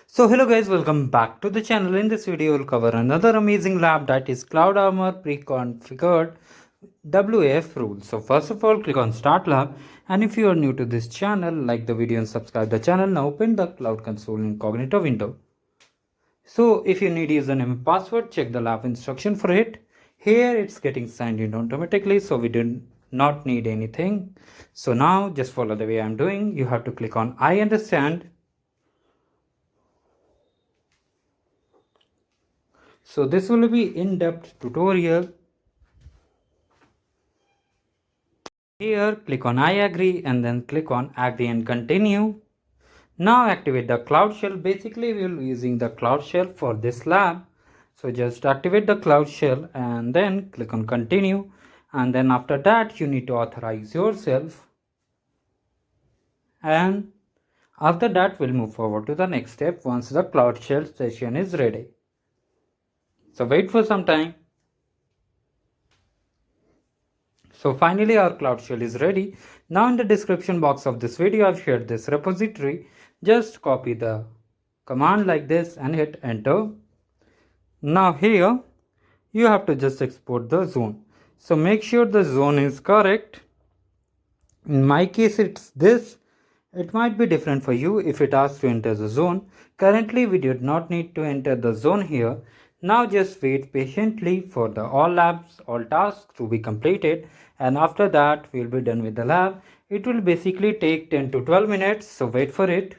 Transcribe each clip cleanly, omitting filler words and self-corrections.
So hello guys, welcome back to the channel. In this video, we'll cover another amazing lab, that is Cloud Armor Preconfigured WAF rules. So first of all, click on Start Lab, and if you are new to this channel, like the video and subscribe the channel. Now open the Cloud Console incognito window. So if you need username and password, check the lab instruction for it. Here it's getting signed in automatically, so we do not need anything. So now just follow the way I'm doing. You have to click on I understand. So this will be in-depth tutorial. Here click on I agree and then click on agree and continue. Now activate the Cloud Shell. Basically we will be using the Cloud Shell for this lab. So just activate the Cloud Shell and then click on continue, and then after that you need to authorize yourself, and after that we'll move forward to the next step once the Cloud Shell session is ready. So wait for some time. So finally our Cloud Shell is ready. Now in the description box of this video I've shared this repository. Just copy the command like this and hit enter. Now here you have to just export the zone. So make sure the zone is correct. In my case it's this. It might be different for you if it asks to enter the zone. Currently we did not need to enter the zone here. Now just wait patiently for the all labs, all tasks to be completed, and after that we'll be done with the lab. It will basically take 10 to 12 minutes, so wait for it.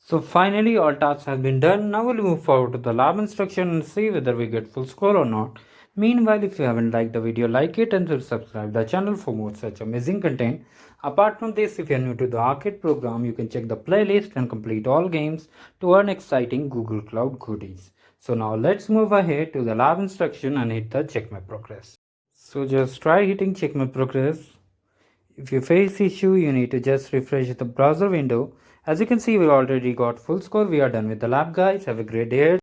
So finally all tasks have been done. Now we'll move forward to the lab instruction and see whether we get full score or not. Meanwhile, if you haven't liked the video, like it and subscribe the channel for more such amazing content. Apart from this, if you're new to the arcade program, you can check the playlist and complete all games to earn exciting Google Cloud goodies. So now let's move ahead to the lab instruction and hit the check my progress. So just try hitting check my progress. If you face issue, you need to just refresh the browser window. As you can see, we already got full score. We are done with the lab, guys. Have a great day.